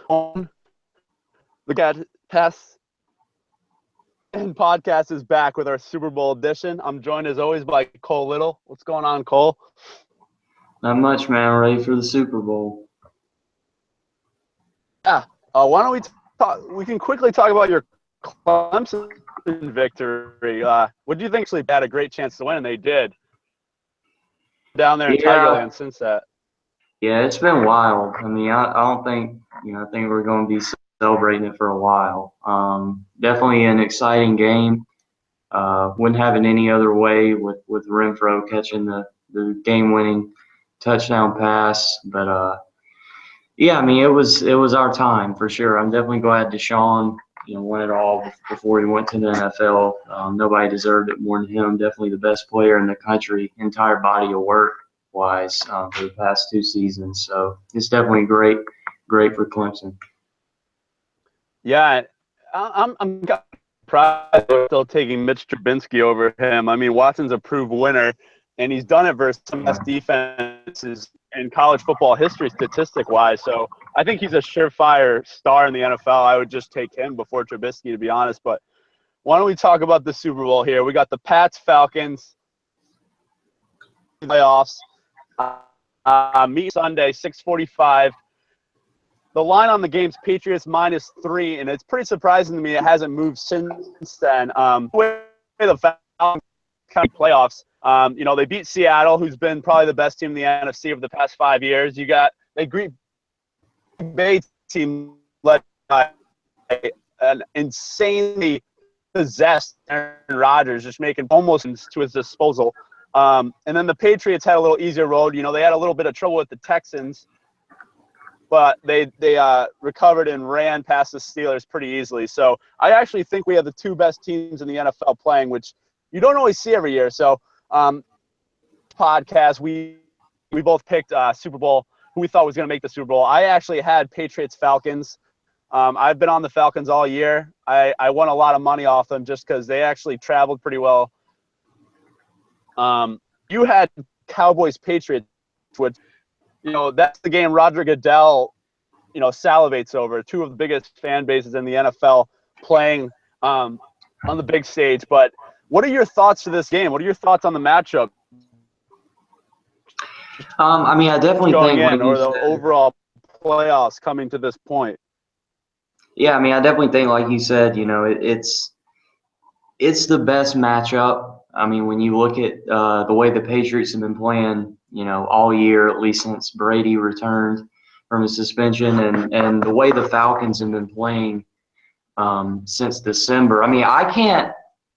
The Pass and Podcast is back with our Super Bowl edition. I'm joined as always by Cole Little. What's going on, Cole? Not much, man. Ready for the Super Bowl. Yeah. Why don't we talk? We can quickly talk about your Clemson victory. What do you think? Actually, had a great chance to win, and they did. Down there in Tigerland since that. Yeah, it's been wild. I mean, I don't think I think we're going to be celebrating it for a while. Definitely an exciting game. Wouldn't have it any other way with Renfro catching the game-winning touchdown pass. But yeah, I mean, it was our time for sure. I'm definitely glad Deshaun won it all before he went to the NFL. Nobody deserved it more than him. Definitely the best player in the country, entire body of work wise for the past 2 seasons. So it's definitely great for Clemson. Yeah, I'm surprised they're still taking Mitch Trubisky over him. I mean, Watson's a proved winner, and he's done it versus some best defenses in college football history, statistic-wise. So I think he's a surefire star in the NFL. I would just take him before Trubisky, to be honest. But why don't we talk about the Super Bowl here? We got the Pats-Falcons playoffs. Meet Sunday, 6:45. The line on the game's Patriots -3, and it's pretty surprising to me it hasn't moved since then. The Falcons playoffs, they beat Seattle, who's been probably the best team in the NFC over the past 5 years. They Green Bay team led by an insanely possessed Aaron Rodgers, just making almost to his disposal. And then the Patriots had a little easier road. They had a little bit of trouble with the Texans, but they recovered and ran past the Steelers pretty easily. So I actually think we have the 2 best teams in the NFL playing, which you don't always see every year. So podcast, we both picked Super Bowl, who we thought was going to make the Super Bowl. I actually had Patriots-Falcons. I've been on the Falcons all year. I won a lot of money off them just because they actually traveled pretty well. You had Cowboys-Patriots, which, that's the game Roger Goodell, salivates over. 2 of the biggest fan bases in the NFL playing on the big stage. But what are your thoughts to this game? What are your thoughts on the matchup? I mean, I definitely think the overall playoffs coming to this point. Yeah, I mean, I definitely think, like you said, it's the best matchup. I mean, when you look at the way the Patriots have been playing, all year, at least since Brady returned from his suspension, and the way the Falcons have been playing since December. I mean, I can't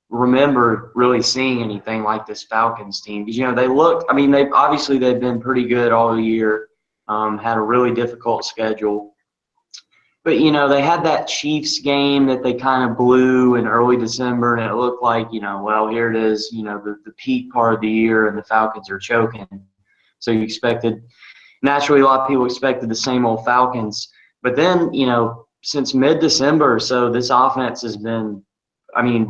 remember really seeing anything like this Falcons team because they've been pretty good all year. Had a really difficult schedule. But, they had that Chiefs game that they kind of blew in early December, and it looked like, well, here it is, the peak part of the year, and the Falcons are choking. So naturally, a lot of people expected the same old Falcons. But then, since mid-December or so, this offense has been,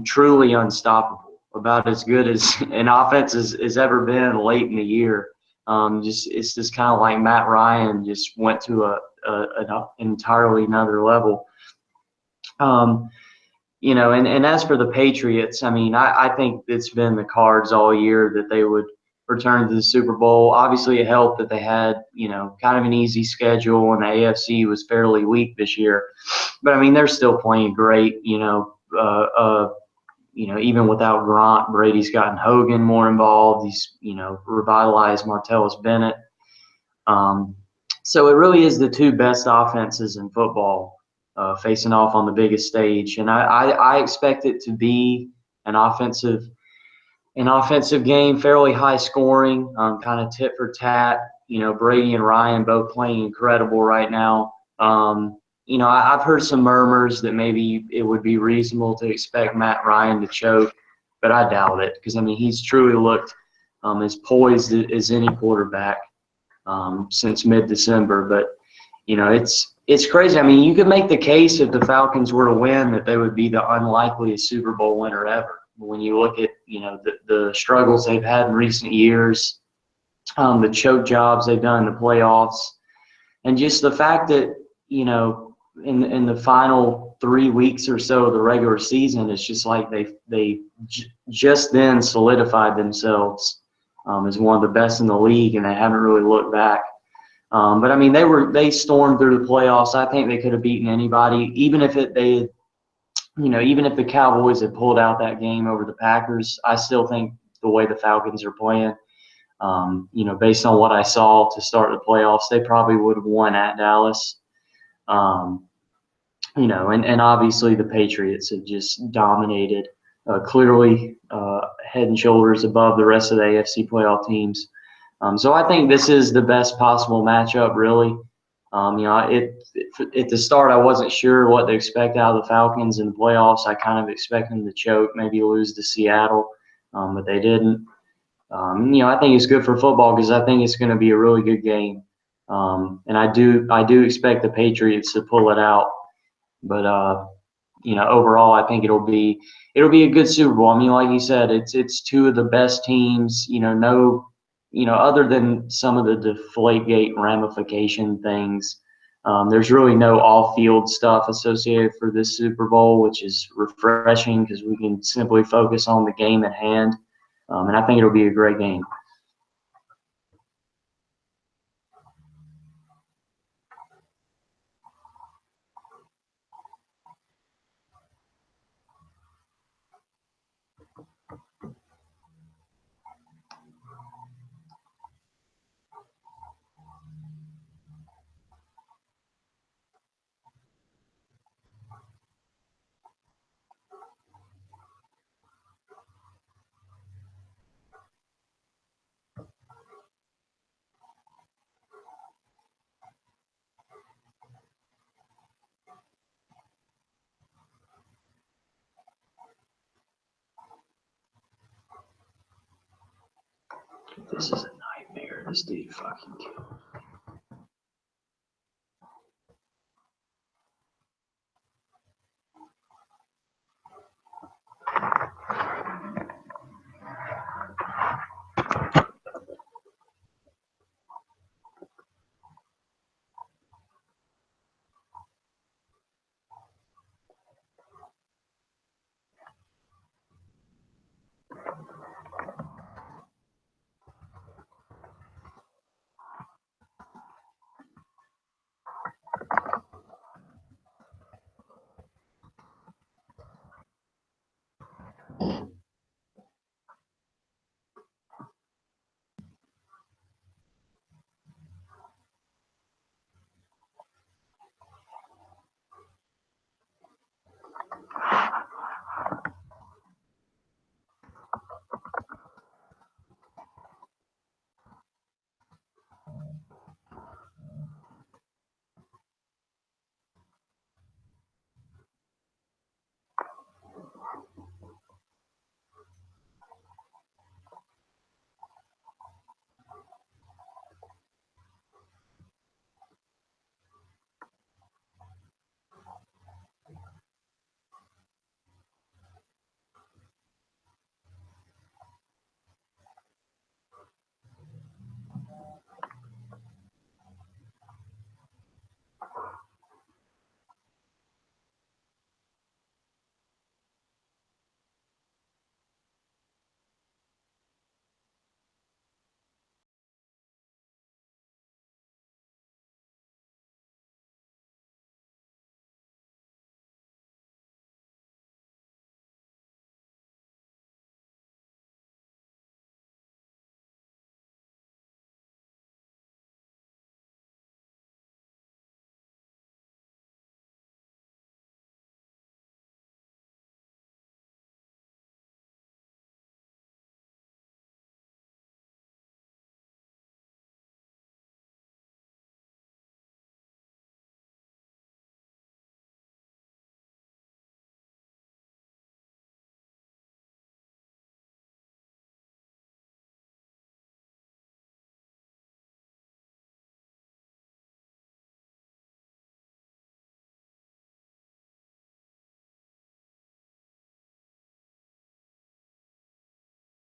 truly unstoppable, about as good as an offense has ever been late in the year. It's just kind of like Matt Ryan just went to an entirely another level. And as for the Patriots, I think it's been the cards all year that they would return to the Super Bowl. Obviously, it helped that they had, kind of an easy schedule, and the AFC was fairly weak this year. But, they're still playing great, even without Gronk. Brady's gotten Hogan more involved. He's, revitalized Martellus Bennett. So it really is the 2 best offenses in football facing off on the biggest stage. And I expect it to be an offensive game, fairly high scoring, kind of tit for tat. Brady and Ryan both playing incredible right now. I've heard some murmurs that maybe it would be reasonable to expect Matt Ryan to choke, but I doubt it because, he's truly looked as poised as any quarterback since mid-December. But, it's crazy. You could make the case if the Falcons were to win that they would be the unlikeliest Super Bowl winner ever. When you look at, the struggles they've had in recent years, the choke jobs they've done in the playoffs, and just the fact that, in the final 3 weeks or so of the regular season, it's just like they just then solidified themselves as one of the best in the league, and they haven't really looked back. But I mean, they stormed through the playoffs. I think they could have beaten anybody, even if even if the Cowboys had pulled out that game over the Packers. I still think the way the Falcons are playing, based on what I saw to start the playoffs, they probably would have won at Dallas. And obviously the Patriots have just dominated, clearly head and shoulders above the rest of the AFC playoff teams. So I think this is the best possible matchup, really. At the start, I wasn't sure what to expect out of the Falcons in the playoffs. I kind of expected them to choke, maybe lose to Seattle, but they didn't. I think it's good for football because I think it's going to be a really good game. And I do expect the Patriots to pull it out. But overall, I think it'll be a good Super Bowl. I mean, like you said, it's two of the best teams. Other than some of the Deflategate ramification things, there's really no off-field stuff associated for this Super Bowl, which is refreshing because we can simply focus on the game at hand. And I think it'll be a great game. This is a nightmare. This dude fucking kills.